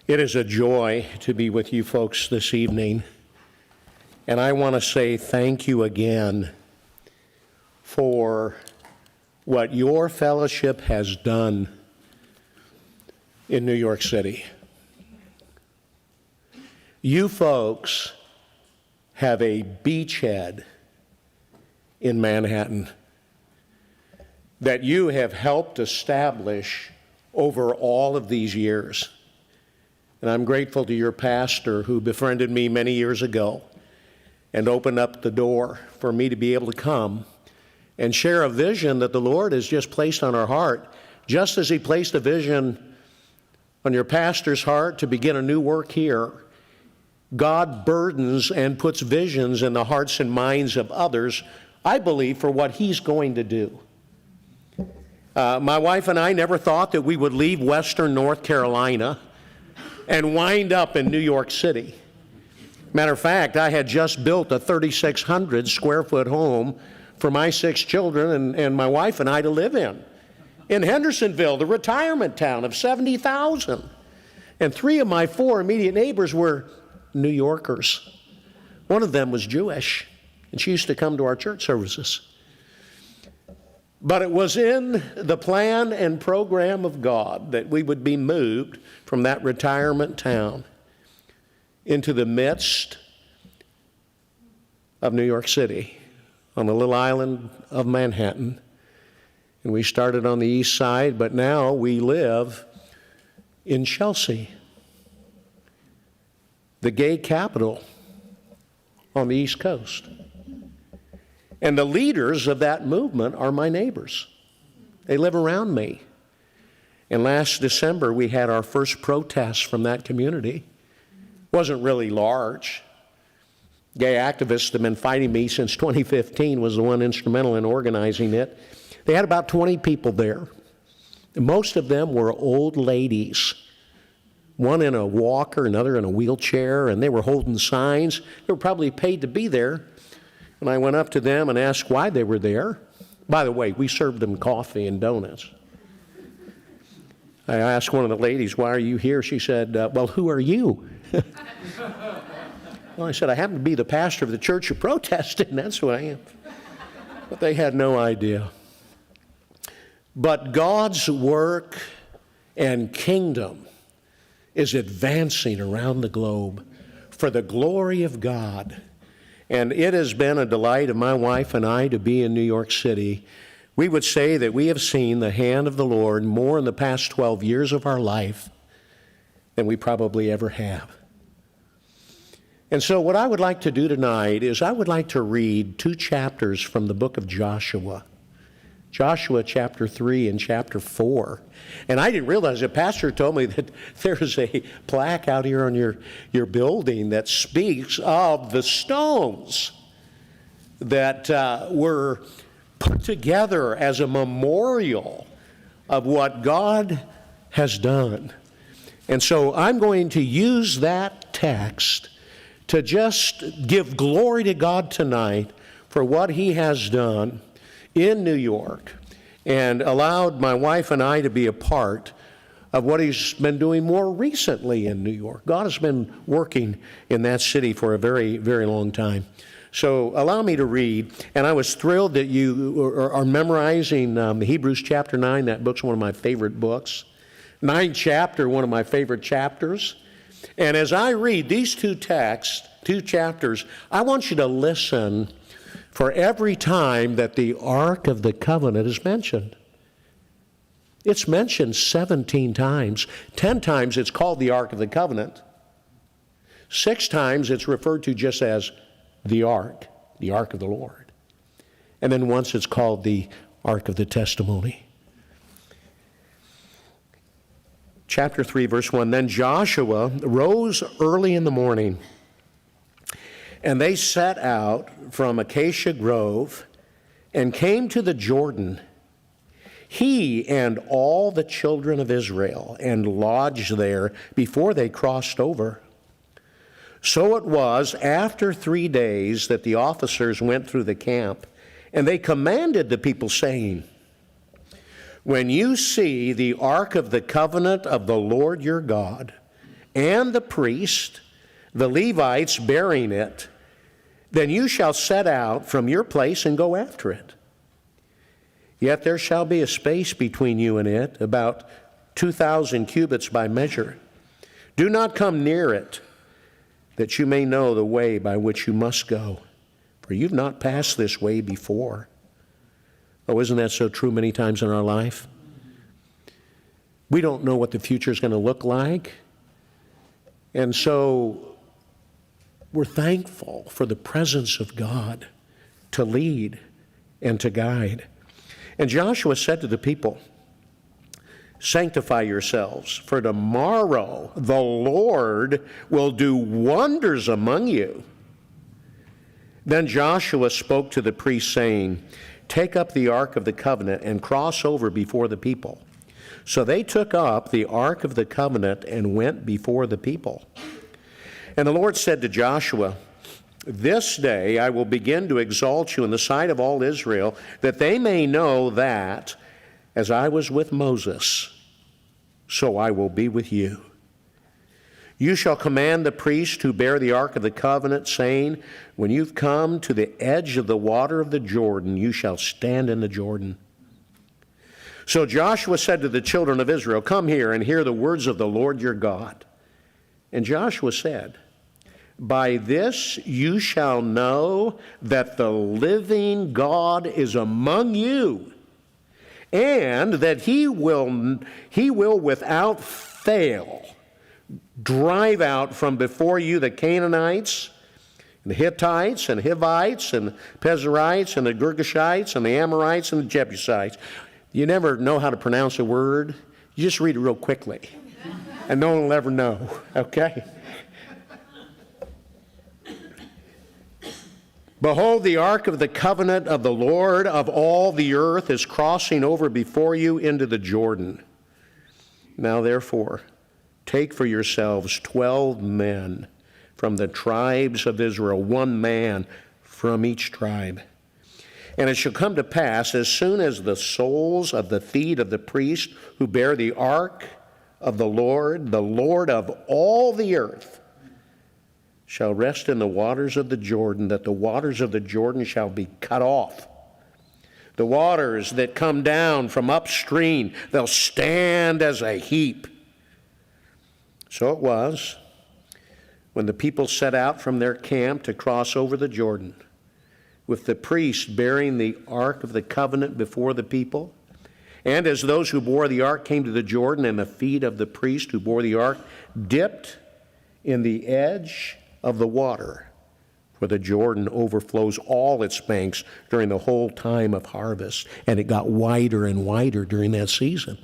It is a joy to be with you folks this evening, and I want to say thank you again for what your fellowship has done in New York City. You folks have a beachhead in Manhattan that you have helped establish over all of these years. And I'm grateful to your pastor who befriended me many years ago and opened up the door for me to be able to come and share a vision that the Lord has just placed on our heart, just as he placed a vision on your pastor's heart to begin a new work here. God burdens and puts visions in the hearts and minds of others, I believe, for what he's going to do. My wife and I never thought that we would leave Western North Carolina and wind up in New York City. Matter of fact, I had just built a 3,600 square foot home for my 6 children and my wife and I to live in Hendersonville, the retirement town of 70,000. And 3 of my 4 immediate neighbors were New Yorkers. One of them was Jewish, and she used to come to our church services. But it was in the plan and program of God that we would be moved from that retirement town into the midst of New York City on the little island of Manhattan. And we started on the east side, but now we live in Chelsea, the gay capital on the East Coast. And the leaders of that movement are my neighbors. They live around me. And last December, we had our first protest from that community. It wasn't really large. Gay activists have been fighting me since 2015, was the one instrumental in organizing it. They had about 20 people there. And most of them were old ladies. One in a walker, another in a wheelchair, and they were holding signs. They were probably paid to be there. And I went up to them and asked why they were there. By the way, we served them coffee and donuts. I asked one of the ladies, why are you here? She said, well, who are you? Well, I said, I happen to be the pastor of the church you're protesting. That's who I am. But they had no idea. But God's work and kingdom is advancing around the globe for the glory of God. And it has been a delight of my wife and I to be in New York City. We would say that we have seen the hand of the Lord more in the past 12 years of our life than we probably ever have. And so what I would like to do tonight is I would like to read 2 chapters from the book of Joshua. Joshua chapter 3 and chapter 4. And I didn't realize, the pastor told me that there's a plaque out here on your building that speaks of the stones that were put together as a memorial of what God has done. And so I'm going to use that text to just give glory to God tonight for what he has done in New York, and allowed my wife and I to be a part of what he's been doing more recently in New York. God has been working in that city for a very, very long time. So allow me to read, and I was thrilled that you are memorizing Hebrews chapter 9. That book's one of my favorite books. 9th chapter, one of my favorite chapters. And as I read these 2 chapters, I want you to listen for every time that the Ark of the Covenant is mentioned. It's mentioned 17 times. 10 times it's called the Ark of the Covenant. 6 times it's referred to just as the Ark of the Lord. And then once it's called the Ark of the Testimony. Chapter 3, verse 1, Then Joshua rose early in the morning, and they set out from Acacia Grove and came to the Jordan, he and all the children of Israel, and lodged there before they crossed over. So it was after 3 days that the officers went through the camp, and they commanded the people, saying, When you see the ark of the covenant of the Lord your God, and the priest, the Levites bearing it, then you shall set out from your place and go after it. Yet there shall be a space between you and it, about 2,000 cubits by measure. Do not come near it, that you may know the way by which you must go, for you've not passed this way before. Oh, isn't that so true many times in our life? We don't know what the future is going to look like. And so we're thankful for the presence of God to lead and to guide. And Joshua said to the people, sanctify yourselves, for tomorrow the Lord will do wonders among you. Then Joshua spoke to the priests, saying, take up the ark of the covenant and cross over before the people. So they took up the ark of the covenant and went before the people. And the Lord said to Joshua, this day I will begin to exalt you in the sight of all Israel, that they may know that, as I was with Moses, so I will be with you. You shall command the priests who bear the ark of the covenant, saying, when you've come to the edge of the water of the Jordan, you shall stand in the Jordan. So Joshua said to the children of Israel, come here and hear the words of the Lord your God. And Joshua said, by this you shall know that the living God is among you, and that he will without fail drive out from before you the Canaanites, and the Hittites, and Hivites, and Perizzites, and the Girgashites, and the Amorites, and the Jebusites. You never know how to pronounce a word. You just read it real quickly, and no one will ever know, okay? Behold, the ark of the covenant of the Lord of all the earth is crossing over before you into the Jordan. Now therefore, take for yourselves 12 men from the tribes of Israel, one man from each tribe. And it shall come to pass, as soon as the soles of the feet of the priest who bear the ark of the Lord of all the earth, shall rest in the waters of the Jordan, that the waters of the Jordan shall be cut off. The waters that come down from upstream, they'll stand as a heap. So it was, when the people set out from their camp to cross over the Jordan, with the priest bearing the ark of the covenant before the people, and as those who bore the ark came to the Jordan, and the feet of the priest who bore the ark dipped in the edge of the water, for the Jordan overflows all its banks during the whole time of harvest, and it got wider and wider during that season.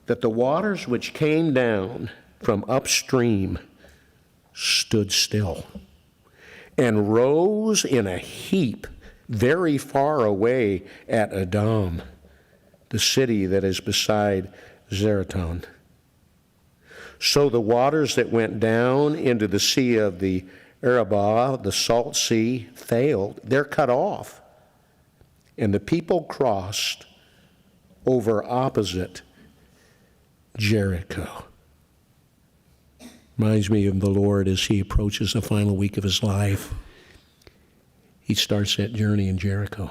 That the waters which came down from upstream stood still and rose in a heap very far away at Adam, the city that is beside Zeraton. So the waters that went down into the sea of the Arabah, the salt sea, failed. They're cut off. And the people crossed over opposite Jericho. Reminds me of the Lord as he approaches the final week of his life. He starts that journey in Jericho.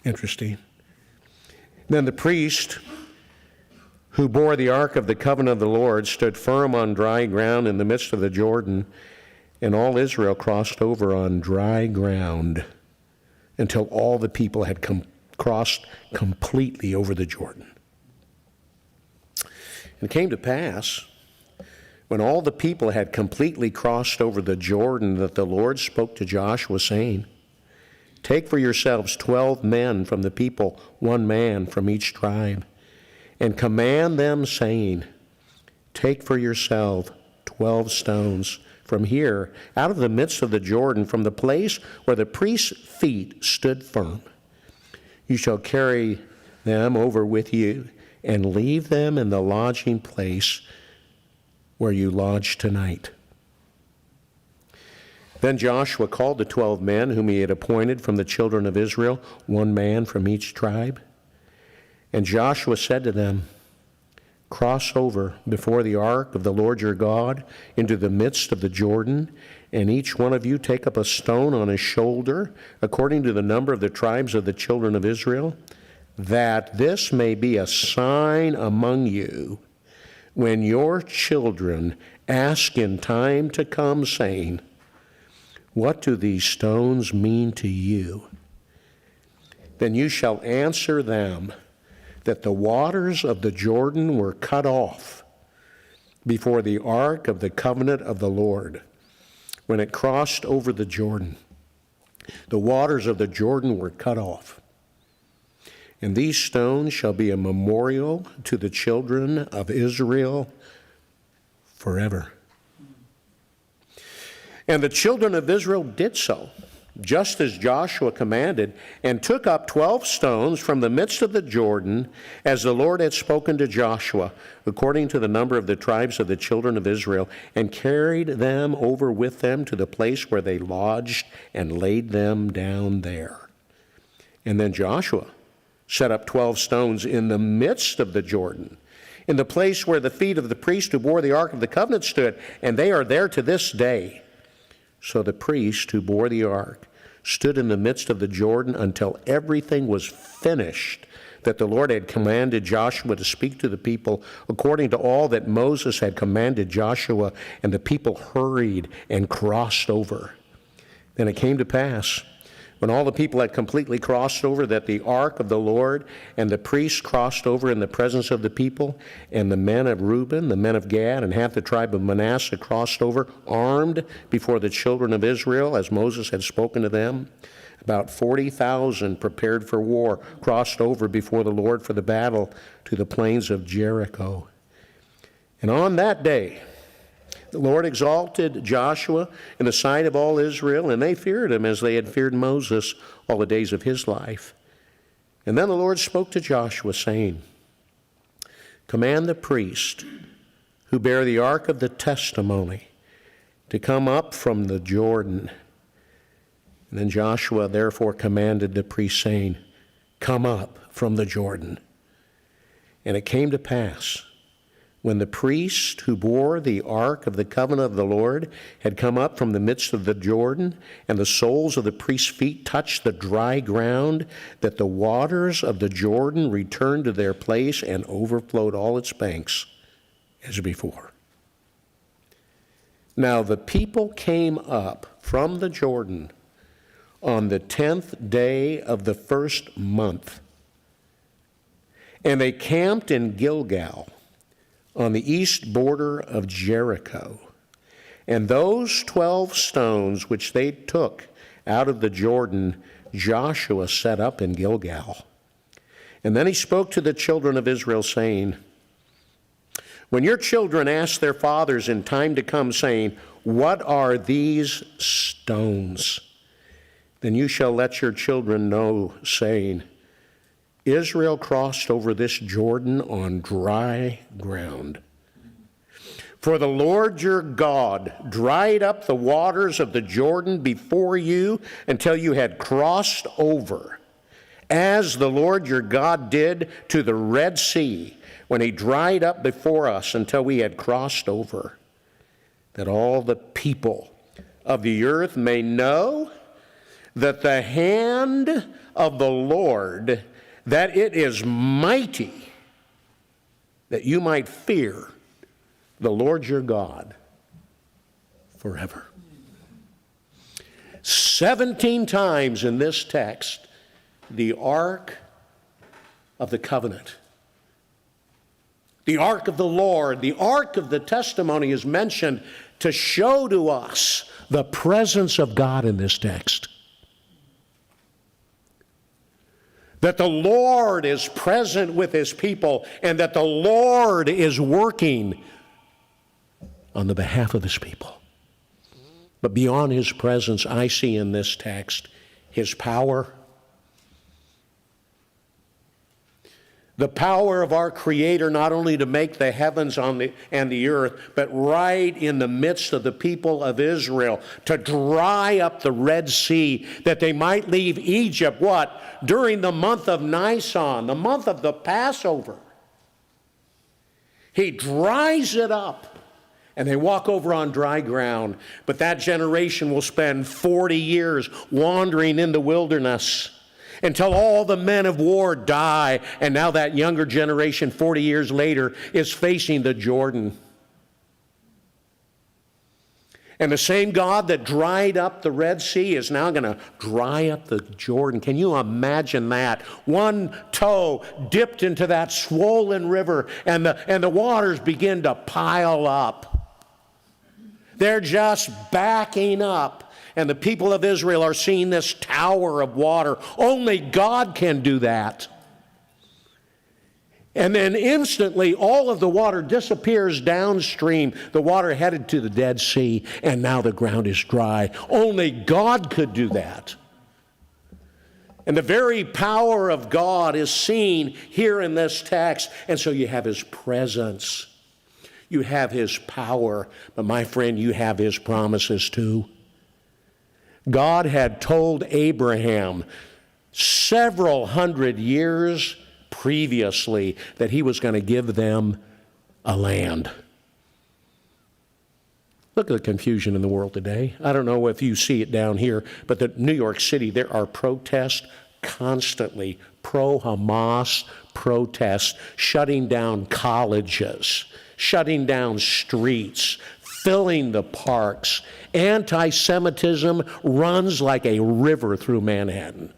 Interesting. Then the priest who bore the ark of the covenant of the Lord stood firm on dry ground in the midst of the Jordan, and all Israel crossed over on dry ground until all the people had crossed completely over the Jordan. And it came to pass, when all the people had completely crossed over the Jordan, that the Lord spoke to Joshua, saying, take for yourselves 12 men from the people, one man from each tribe, and command them, saying, take for yourself 12 stones from here, out of the midst of the Jordan, from the place where the priest's feet stood firm. You shall carry them over with you, and leave them in the lodging place where you lodge tonight. Then Joshua called the 12 men whom he had appointed from the children of Israel, one man from each tribe. And Joshua said to them, cross over before the ark of the Lord your God into the midst of the Jordan, and each one of you take up a stone on his shoulder, according to the number of the tribes of the children of Israel, that this may be a sign among you when your children ask in time to come, saying, what do these stones mean to you? Then you shall answer them that the waters of the Jordan were cut off before the ark of the covenant of the Lord when it crossed over the Jordan. The waters of the Jordan were cut off. And these stones shall be a memorial to the children of Israel forever. And the children of Israel did so, just as Joshua commanded, and took up 12 stones from the midst of the Jordan, as the Lord had spoken to Joshua, according to the number of the tribes of the children of Israel, and carried them over with them to the place where they lodged, and laid them down there. And then Joshua set up 12 stones in the midst of the Jordan, in the place where the feet of the priest who bore the ark of the covenant stood, and they are there to this day. So the priest who bore the ark stood in the midst of the Jordan until everything was finished that the Lord had commanded Joshua to speak to the people, according to all that Moses had commanded Joshua, and the people hurried and crossed over. Then it came to pass, when all the people had completely crossed over, that the ark of the Lord and the priests crossed over in the presence of the people, and the men of Reuben, the men of Gad, and half the tribe of Manasseh crossed over, armed before the children of Israel, as Moses had spoken to them. About 40,000 prepared for war crossed over before the Lord for the battle to the plains of Jericho. And on that day, the Lord exalted Joshua in the sight of all Israel, and they feared him as they had feared Moses all the days of his life. And then the Lord spoke to Joshua, saying, command the priest who bear the ark of the testimony to come up from the Jordan. And then Joshua therefore commanded the priest, saying, come up from the Jordan. And it came to pass, when the priest who bore the ark of the covenant of the Lord had come up from the midst of the Jordan, and the soles of the priest's feet touched the dry ground, that the waters of the Jordan returned to their place and overflowed all its banks as before. Now the people came up from the Jordan on the 10th day of the first month, and they camped in Gilgal, on the east border of Jericho. And those 12 stones which they took out of the Jordan, Joshua set up in Gilgal. And then he spoke to the children of Israel, saying, when your children ask their fathers in time to come, saying, what are these stones? Then you shall let your children know, saying, Israel crossed over this Jordan on dry ground. For the Lord your God dried up the waters of the Jordan before you until you had crossed over, as the Lord your God did to the Red Sea, when he dried up before us until we had crossed over, that all the people of the earth may know that the hand of the Lord, that it is mighty, that you might fear the Lord your God forever. 17 times in this text, the ark of the covenant, the ark of the Lord, the ark of the testimony is mentioned to show to us the presence of God in this text. That the Lord is present with his people, and that the Lord is working on the behalf of his people. But beyond his presence, I see in this text his power, the power of our Creator not only to make the heavens and the earth, but right in the midst of the people of Israel, to dry up the Red Sea, that they might leave Egypt, what? During the month of Nisan, the month of the Passover. He dries it up, and they walk over on dry ground. But that generation will spend 40 years wandering in the wilderness until all the men of war die. And now that younger generation, 40 years later, is facing the Jordan. And the same God that dried up the Red Sea is now going to dry up the Jordan. Can you imagine that? One toe dipped into that swollen river, and the waters begin to pile up. They're just backing up. And the people of Israel are seeing this tower of water. Only God can do that. And then instantly, all of the water disappears downstream. The water headed to the Dead Sea, and now the ground is dry. Only God could do that. And the very power of God is seen here in this text. And so you have His presence. You have His power. But my friend, you have His promises too. God had told Abraham several hundred years previously that He was going to give them a land. Look at the confusion in the world today. I don't know if you see it down here, but in New York City, there are protests constantly, pro-Hamas protests, shutting down colleges, shutting down streets, filling the parks. Anti-Semitism runs like a river through Manhattan.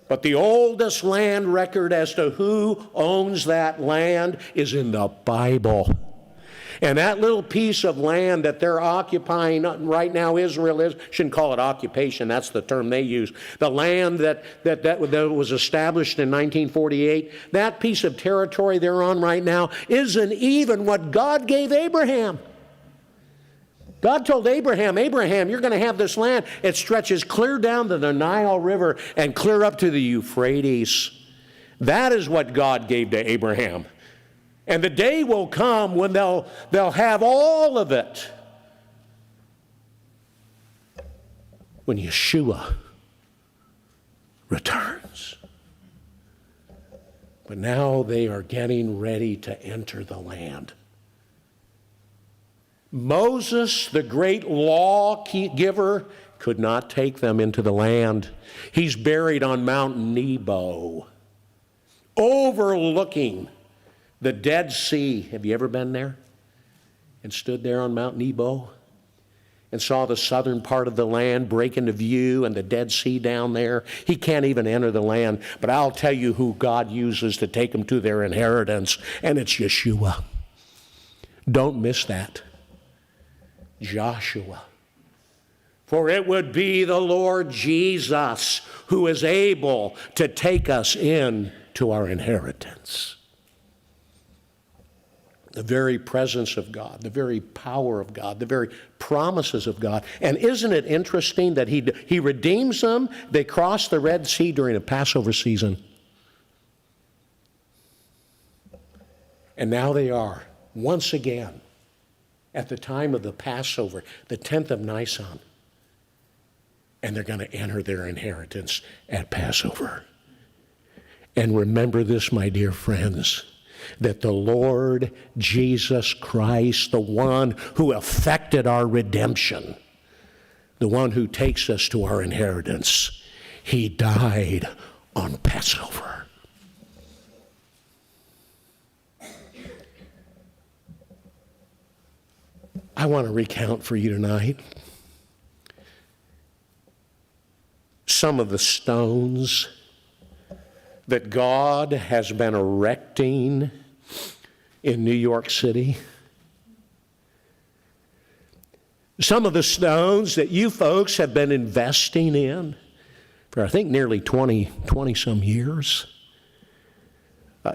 But the oldest land record as to who owns that land is in the Bible. And that little piece of land that they're occupying right now, Israel is, shouldn't call it occupation, that's the term they use. The land that was established in 1948, that piece of territory they're on right now isn't even what God gave Abraham. God told Abraham, Abraham, you're going to have this land. It stretches clear down to the Nile River and clear up to the Euphrates. That is what God gave to Abraham. And the day will come when they'll have all of it. When Yeshua returns. But now they are getting ready to enter the land. Moses, the great law giver, could not take them into the land. He's buried on Mount Nebo, overlooking the Dead Sea. Have you ever been there and stood there on Mount Nebo and saw the southern part of the land break into view and the Dead Sea down there? He can't even enter the land, but I'll tell you who God uses to take them to their inheritance, and it's Yeshua. Don't miss that. Joshua. For it would be the Lord Jesus who is able to take us in to our inheritance. The very presence of God, the very power of God, the very promises of God. And isn't it interesting that He redeems them? They cross the Red Sea during a Passover season. And now they are, once again, at the time of the Passover, the 10th of Nisan. And they're going to enter their inheritance at Passover. And remember this, my dear friends, that the Lord Jesus Christ, the one who effected our redemption, the one who takes us to our inheritance, He died on Passover. I want to recount for you tonight some of the stones that God has been erecting in New York City. Some of the stones that you folks have been investing in for, I think, nearly 20 some years.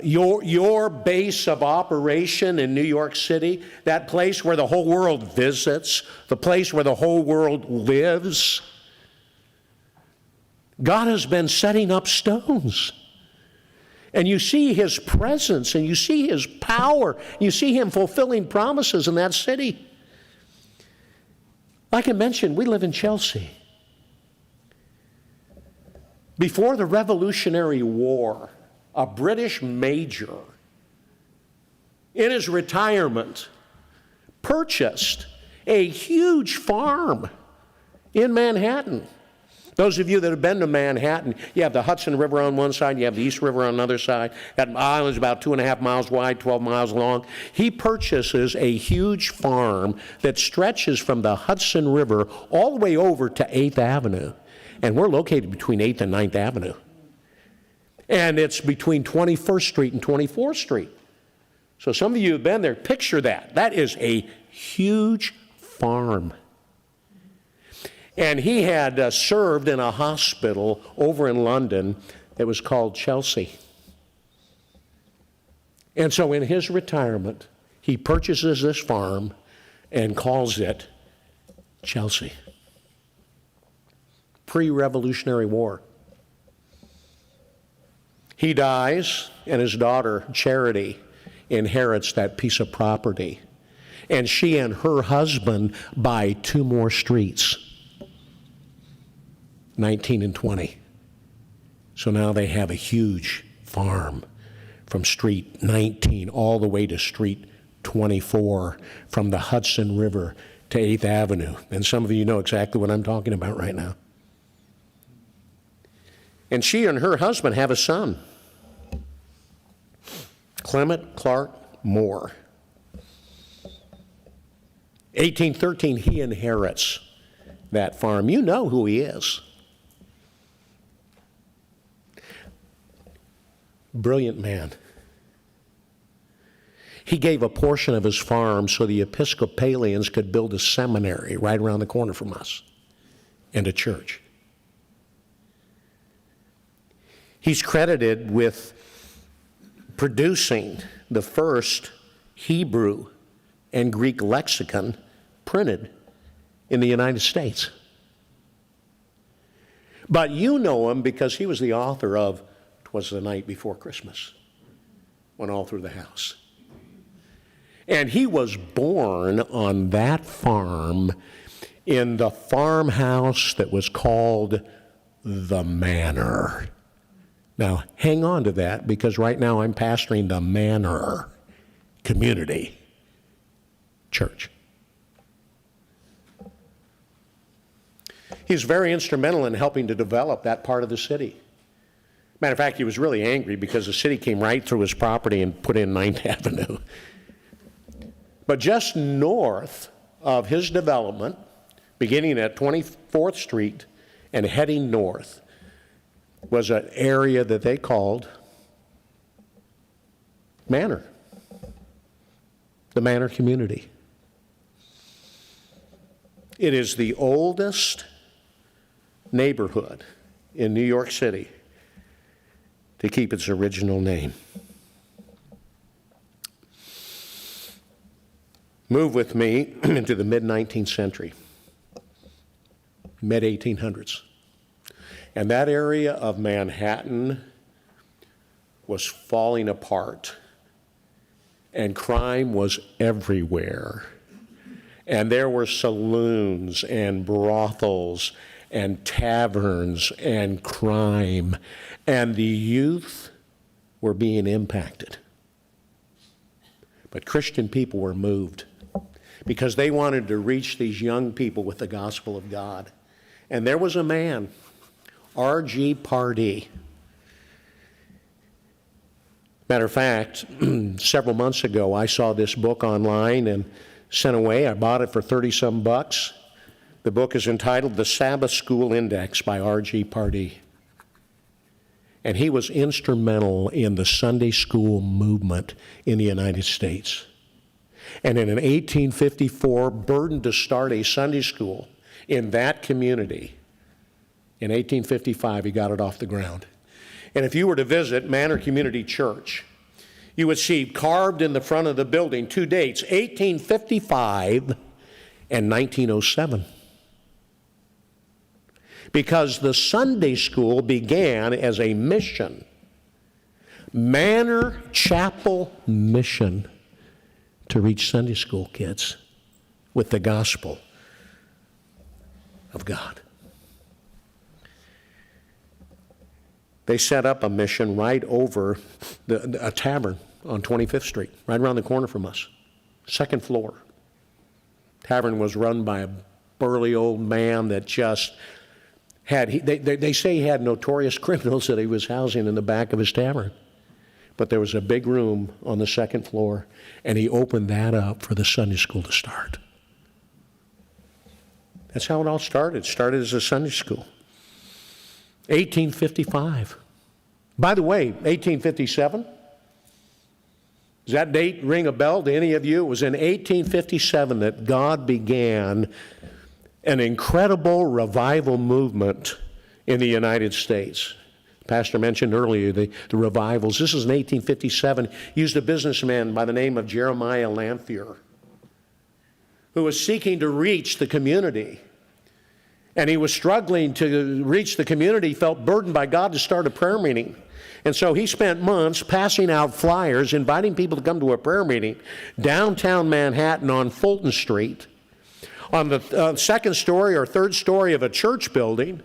Your base of operation in New York City, that place where the whole world visits, the place where the whole world lives, God has been setting up stones. And you see His presence, and you see His power. You see Him fulfilling promises in that city. Like I mentioned, we live in Chelsea. Before the Revolutionary War, a British major in his retirement, purchased a huge farm in Manhattan. Those of you that have been to Manhattan, you have the Hudson River on one side, you have the East River on the other side. That island is about 2.5 miles wide, 12 miles long. He purchases a huge farm that stretches from the Hudson River all the way over to 8th Avenue. And we're located between 8th and 9th Avenue. And it's between 21st Street and 24th Street. So some of you have been there, picture that. That is a huge farm. And he had served in a hospital over in London that was called Chelsea. And so in his retirement, he purchases this farm and calls it Chelsea. Pre-Revolutionary War. He dies, and his daughter, Charity, inherits that piece of property. And she and her husband buy 2 more streets, 19 and 20. So now they have a huge farm from Street 19 all the way to Street 24, from the Hudson River to 8th Avenue. And some of you know exactly what I'm talking about right now. And she and her husband have a son, Clement Clark Moore. 1813, he inherits that farm. You know who he is. Brilliant man. He gave a portion of his farm so the Episcopalians could build a seminary right around the corner from us and a church. He's credited with producing the first Hebrew and Greek lexicon printed in the United States. But you know him because he was the author of "'Twas the Night Before Christmas," went all through the house. And he was born on that farm in the farmhouse that was called the Manor. Now, hang on to that, because right now I'm pastoring the Manor Community Church. He's very instrumental in helping to develop that part of the city. Matter of fact, he was really angry because the city came right through his property and put in 9th Avenue. But just north of his development, beginning at 24th Street and heading north, was an area that they called Manor, the Manor Community. It is the oldest neighborhood in New York City to keep its original name. Move with me into the mid-19th century, mid-1800s. And that area of Manhattan was falling apart, and crime was everywhere. And there were saloons and brothels and taverns and crime, and the youth were being impacted. But Christian people were moved because they wanted to reach these young people with the gospel of God. And there was a man, R.G. Pardee. Matter of fact, several months ago, I saw this book online and sent away. I bought it for 30-some bucks. The book is entitled The Sabbath School Index by R.G. Pardee. And he was instrumental in the Sunday school movement in the United States. And in 1854, burdened to start a Sunday school in that community. In 1855, he got it off the ground. And if you were to visit Manor Community Church, you would see carved in the front of the building 2 dates, 1855 and 1907. Because the Sunday school began as a mission, Manor Chapel Mission, to reach Sunday school kids with the gospel of God. They set up a mission right over a tavern on 25th Street, right around the corner from us. Second floor. Tavern was run by a burly old man that just had, they say he had notorious criminals that he was housing in the back of his tavern. But there was a big room on the second floor, and he opened that up for the Sunday school to start. That's how it all started. It started as a Sunday school. 1855. By the way, 1857, does that date ring a bell to any of you? It was in 1857 that God began an incredible revival movement in the United States. Pastor mentioned earlier the revivals. This is in 1857. Used a businessman by the name of Jeremiah Lanphier, who was seeking to reach the community. And he was struggling to reach the community. He felt burdened by God to start a prayer meeting. And so he spent months passing out flyers, inviting people to come to a prayer meeting downtown Manhattan on Fulton Street, on the second story or third story of a church building.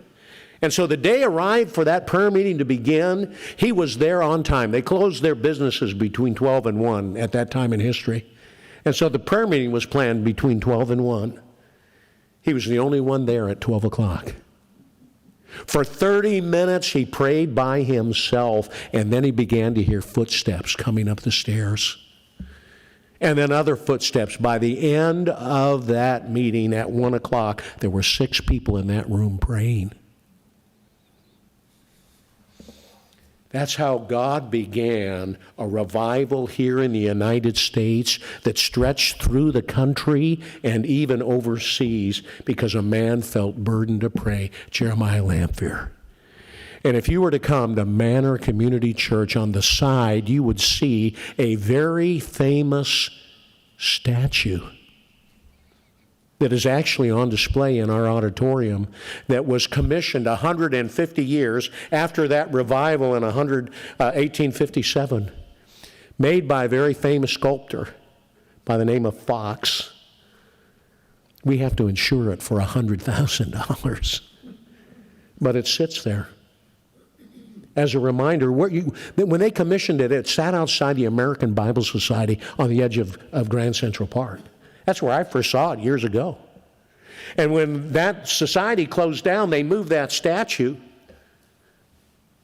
And so the day arrived for that prayer meeting to begin. He was there on time. They closed their businesses between 12 and 1 at that time in history. And so the prayer meeting was planned between 12 and 1. He was the only one there at 12 o'clock. For 30 minutes, he prayed by himself, and then he began to hear footsteps coming up the stairs. And then other footsteps. By the end of that meeting at 1 o'clock, there were 6 people in that room praying. That's how God began a revival here in the United States that stretched through the country and even overseas because a man felt burdened to pray, Jeremiah Lanphier. And if you were to come to Manor Community Church, on the side, you would see a very famous statue that is actually on display in our auditorium that was commissioned 150 years after that revival in 1857, made by a very famous sculptor by the name of Fox. We have to insure it for $100,000, but it sits there as a reminder. When they commissioned it, it sat outside the American Bible Society on the edge of Grand Central Park. That's where I first saw it years ago. And when that society closed down, they moved that statue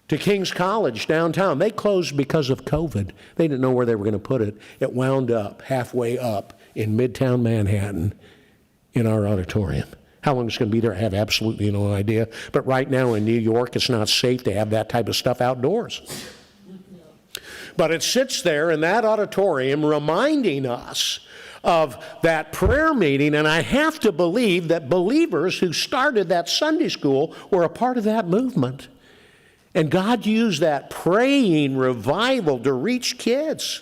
to King's College downtown. They closed because of COVID. They didn't know where they were going to put it. It wound up halfway up in Midtown Manhattan in our auditorium. How long it's going to be there, I have absolutely no idea. But right now in New York, it's not safe to have that type of stuff outdoors. But it sits there in that auditorium reminding us of that prayer meeting, and I have to believe that believers who started that Sunday school were a part of that movement. And God used that praying revival to reach kids.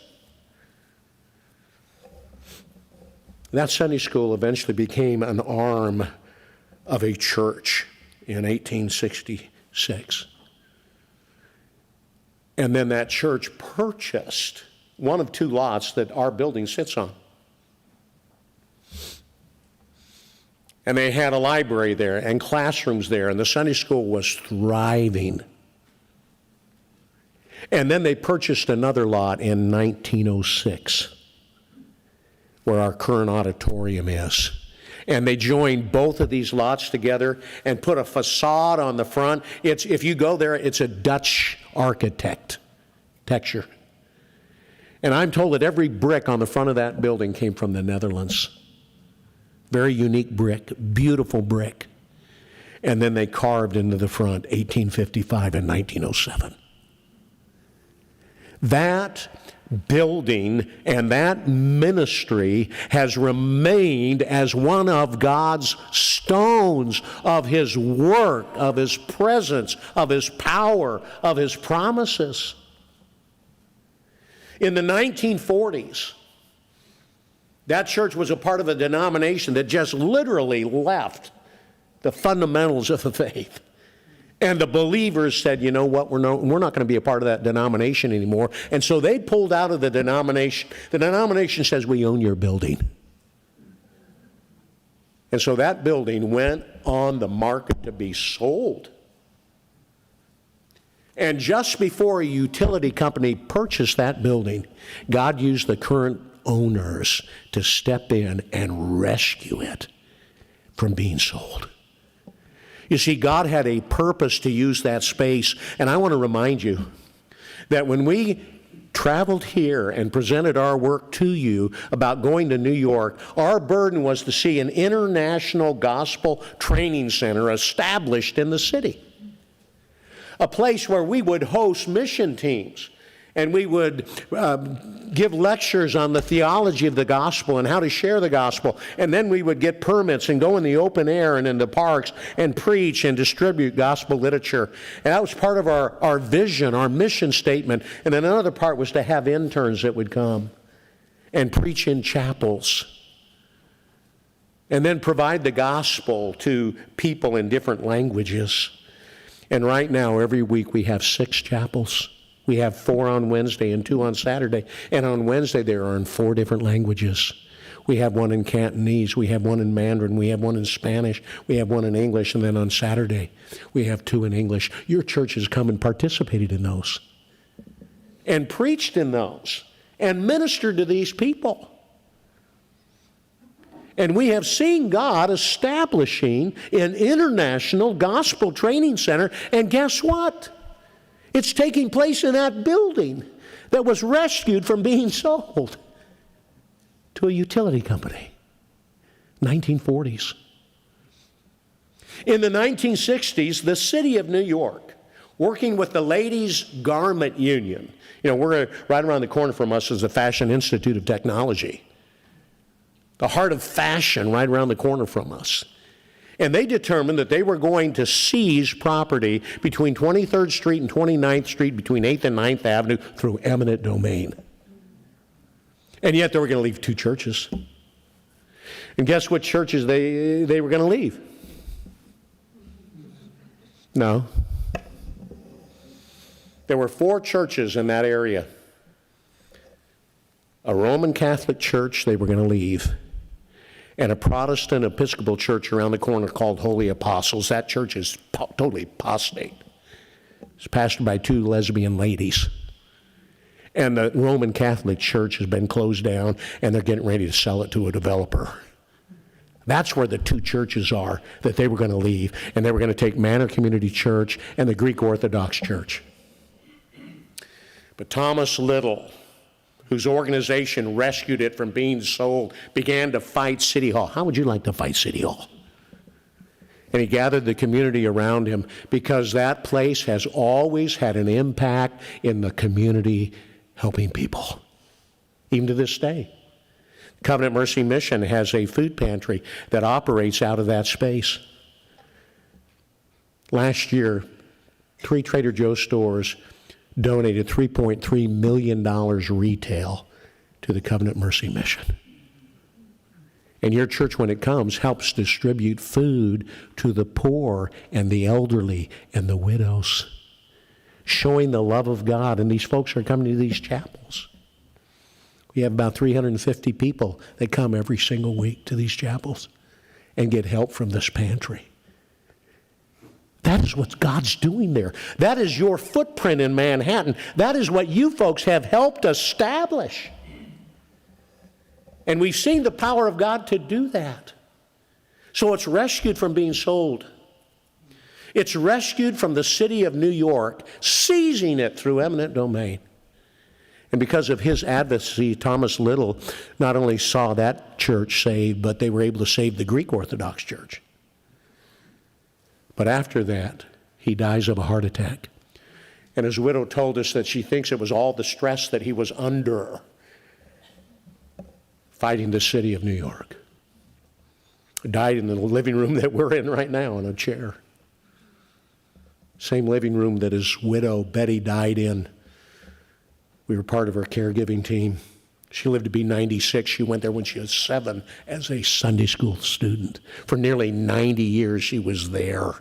That Sunday school eventually became an arm of a church in 1866. And then that church purchased one of 2 lots that our building sits on. And they had a library there and classrooms there, and the Sunday school was thriving. And then they purchased another lot in 1906, where our current auditorium is. And they joined both of these lots together and put a facade on the front. If you go there, it's a Dutch architecture. And I'm told that every brick on the front of that building came from the Netherlands. Very unique brick, beautiful brick. And then they carved into the front 1855 and 1907. That building and that ministry has remained as one of God's stones of His work, of His presence, of His power, of His promises. In the 1940s, that church was a part of a denomination that just literally left the fundamentals of the faith. And the believers said, you know what, we're not going to be a part of that denomination anymore. And so they pulled out of the denomination. The denomination says, we own your building. And so that building went on the market to be sold. And just before a utility company purchased that building, God used the current owners to step in and rescue it from being sold. You see, God had a purpose to use that space, and I want to remind you that when we traveled here and presented our work to you about going to New York, our burden was to see an international gospel training center established in the city. A place where we would host mission teams and we would give lectures on the theology of the gospel and how to share the gospel. And then we would get permits and go in the open air and in the parks and preach and distribute gospel literature. And that was part of our vision, our mission statement. And then another part was to have interns that would come and preach in chapels and then provide the gospel to people in different languages. And right now, every week, we have 6 chapels. We have 4 on Wednesday and 2 on Saturday. And on Wednesday, they are in 4 different languages. We have one in Cantonese, we have one in Mandarin, we have one in Spanish, we have one in English, and then on Saturday, we have 2 in English. Your church has come and participated in those, and preached in those, and ministered to these people. And we have seen God establishing an international gospel training center, and guess what? It's taking place in that building that was rescued from being sold to a utility company. 1940s. In the 1960s, the city of New York, working with the Ladies' Garment Union, we're right around the corner from us is the Fashion Institute of Technology. The heart of fashion right around the corner from us. And they determined that they were going to seize property between 23rd Street and 29th Street, between 8th and 9th Avenue, through eminent domain. And yet they were going to leave 2 churches. And guess what churches they were going to leave? No. There were 4 churches in that area. A Roman Catholic church they were going to leave, and a Protestant Episcopal church around the corner called Holy Apostles. That church is totally apostate. It's pastored by 2 lesbian ladies. And the Roman Catholic church has been closed down, and they're getting ready to sell it to a developer. That's where the 2 churches are that they were going to leave, and they were going to take Manor Community Church and the Greek Orthodox Church. But Thomas Little, whose organization rescued it from being sold, began to fight City Hall. How would you like to fight City Hall? And he gathered the community around him because that place has always had an impact in the community, helping people, even to this day. Covenant Mercy Mission has a food pantry that operates out of that space. Last year, 3 Trader Joe's stores donated $3.3 million retail to the Covenant Mercy Mission. And your church, when it comes, helps distribute food to the poor and the elderly and the widows, showing the love of God. And these folks are coming to these chapels. We have about 350 people that come every single week to these chapels and get help from this pantry. That is what God's doing there. That is your footprint in Manhattan. That is what you folks have helped establish. And we've seen the power of God to do that. So it's rescued from being sold. It's rescued from the city of New York, seizing it through eminent domain. And because of his advocacy, Thomas Little not only saw that church saved, but they were able to save the Greek Orthodox Church. But after that, he dies of a heart attack. And his widow told us that she thinks it was all the stress that he was under fighting the city of New York. He died in the living room that we're in right now in a chair. Same living room that his widow, Betty, died in. We were part of her caregiving team. She lived to be 96. She went there when she was 7 as a Sunday school student. For nearly 90 years, she was there.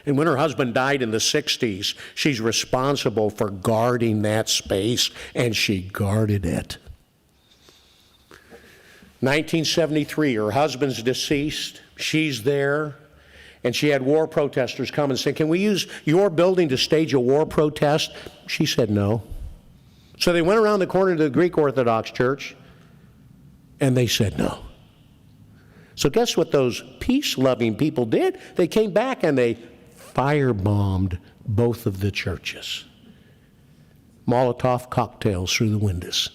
And when her husband died in the 60s, she's responsible for guarding that space, and she guarded it. 1973, her husband's deceased. She's there. And she had war protesters come and say, can we use your building to stage a war protest? She said no. So they went around the corner to the Greek Orthodox Church, and they said no. So guess what those peace-loving people did? They came back and they firebombed both of the churches. Molotov cocktails through the windows.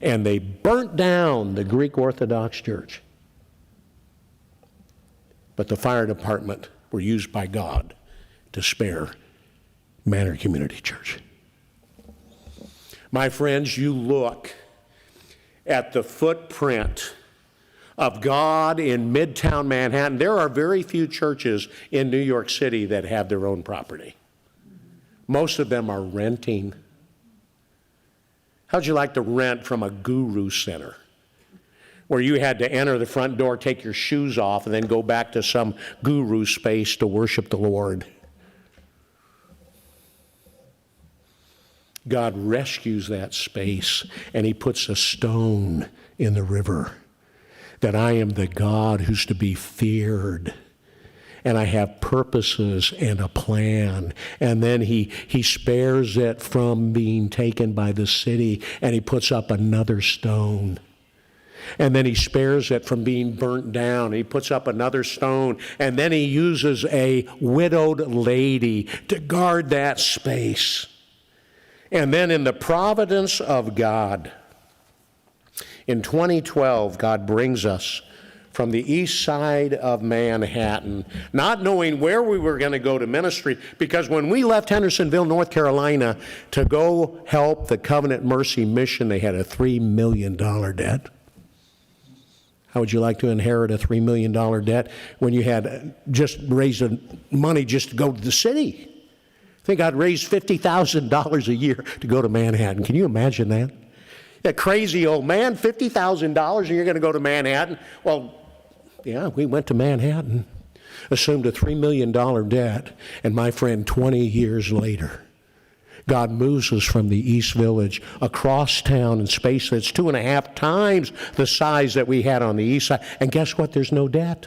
And they burnt down the Greek Orthodox Church. But the fire department were used by God to spare Manor Community Church. My friends, you look at the footprint of God in Midtown Manhattan. There are very few churches in New York City that have their own property. Most of them are renting. How'd you like to rent from a guru center, where you had to enter the front door, take your shoes off, and then go back to some guru space to worship the Lord? God rescues that space, and he puts a stone in the river, that I am the God who's to be feared, and I have purposes and a plan. And then he spares it from being taken by the city, and he puts up another stone. And then he spares it from being burnt down. He puts up another stone, and then he uses a widowed lady to guard that space. And then in the providence of God, in 2012, God brings us from the east side of Manhattan, not knowing where we were going to go to ministry, because when we left Hendersonville, North Carolina, to go help the Covenant Mercy Mission, they had a $3 million debt. How would you like to inherit a $3 million debt when you had just raised money just to go to the city? I think I'd raised $50,000 a year to go to Manhattan. Can you imagine that? That crazy old man, $50,000 and you're going to go to Manhattan? Well, yeah, we went to Manhattan, assumed a $3 million debt, and my friend, 20 years later, God moves us from the East Village across town in space that's 2.5 times the size that we had on the east side. And guess what? There's no debt.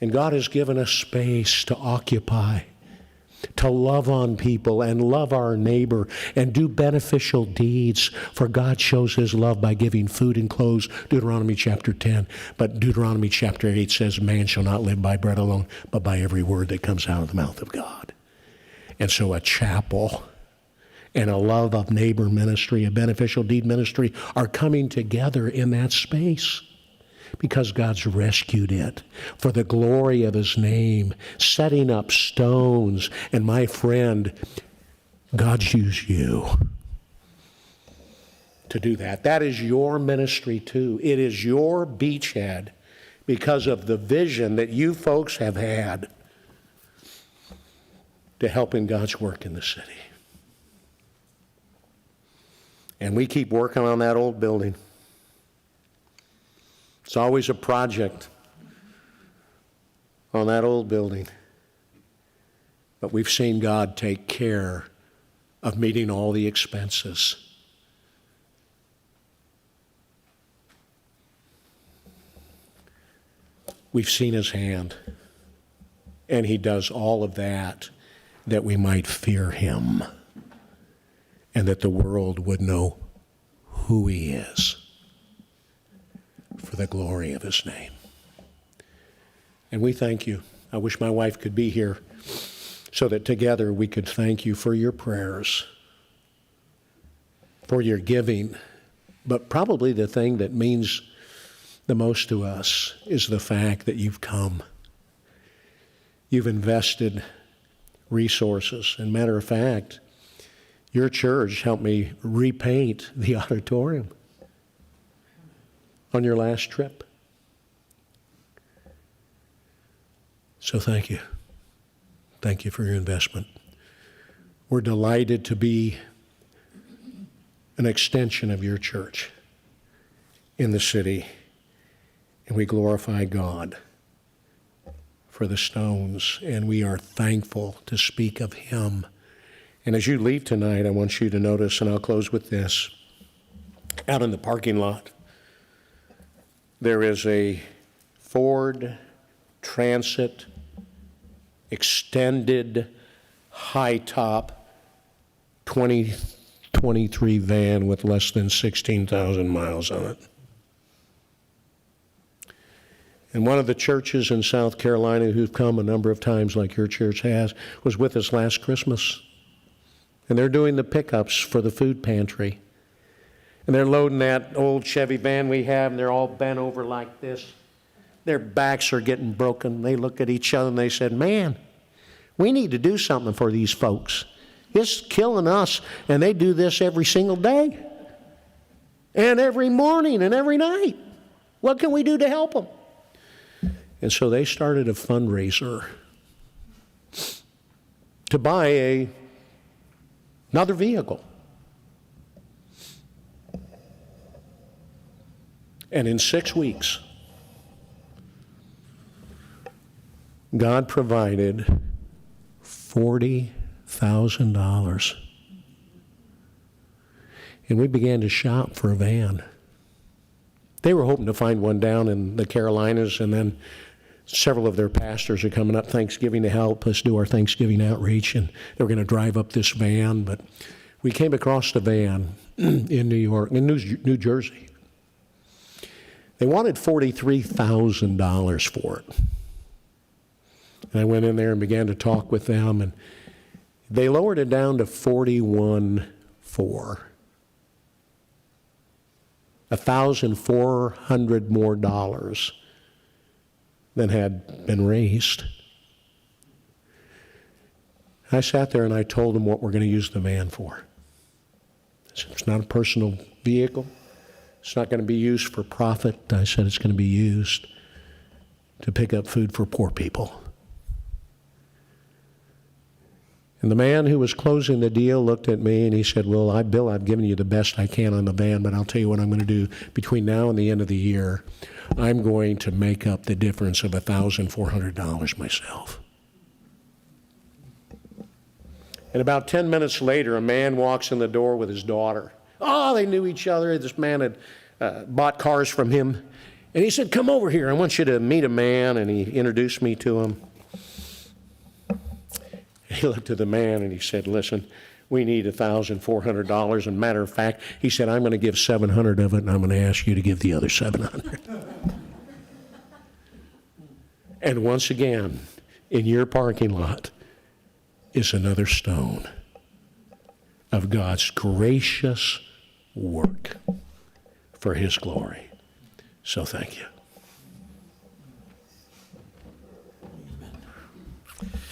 And God has given us space to occupy, to love on people and love our neighbor and do beneficial deeds. For God shows his love by giving food and clothes, Deuteronomy chapter 10. But Deuteronomy chapter 8 says, man shall not live by bread alone, but by every word that comes out of the mouth of God. And so a chapel and a love of neighbor ministry, a beneficial deed ministry are coming together in that space, because God's rescued it for the glory of his name, setting up stones. And my friend, God's used you to do that. That is your ministry too. It is your beachhead because of the vision that you folks have had to help in God's work in the city. And we keep working on that old building. It's always a project on that old building. But we've seen God take care of meeting all the expenses. We've seen his hand. And he does all of that we might fear him and that the world would know who he is, for the glory of his name. And we thank you. I wish my wife could be here so that together we could thank you for your prayers, for your giving. But probably the thing that means the most to us is the fact that you've come. You've invested resources. And matter of fact, your church helped me repaint the auditorium on your last trip. So thank you. Thank you for your investment. We're delighted to be an extension of your church in the city, and we glorify God for the stones, and we are thankful to speak of him. And as you leave tonight, I want you to notice, and I'll close with this, out in the parking lot, there is a Ford Transit extended high-top 2023 van with less than 16,000 miles on it. And one of the churches in South Carolina who've come a number of times, like your church has, was with us last Christmas. And they're doing the pickups for the food pantry. And they're loading that old Chevy van we have, and they're all bent over like this. Their backs are getting broken. They look at each other and they said, man, we need to do something for these folks. It's killing us, and they do this every single day. And every morning and every night. What can we do to help them? And so they started a fundraiser to buy another vehicle. And in 6 weeks, God provided $40,000. And we began to shop for a van. They were hoping to find one down in the Carolinas, and then several of their pastors are coming up Thanksgiving to help us do our Thanksgiving outreach, and they were going to drive up this van. But we came across the van in New York, in New Jersey. They wanted $43,000 for it. And I went in there and began to talk with them, and they lowered it down to $41,400. $1,400 more dollars than had been raised. I sat there and I told them what we're going to use the van for. I said, it's not a personal vehicle. It's not going to be used for profit. I said it's going to be used to pick up food for poor people. And the man who was closing the deal looked at me and he said, well, Bill, I've given you the best I can on the van, but I'll tell you what I'm going to do between now and the end of the year. I'm going to make up the difference of $1,400 myself. And about 10 minutes later, a man walks in the door with his daughter. Oh, they knew each other. This man had bought cars from him. And he said, come over here. I want you to meet a man. And he introduced me to him. He looked at the man and he said, listen, we need $1,400. And matter of fact, he said, I'm going to give 700 of it, and I'm going to ask you to give the other 700. And once again, in your parking lot is another stone of God's gracious work for His glory. So thank you.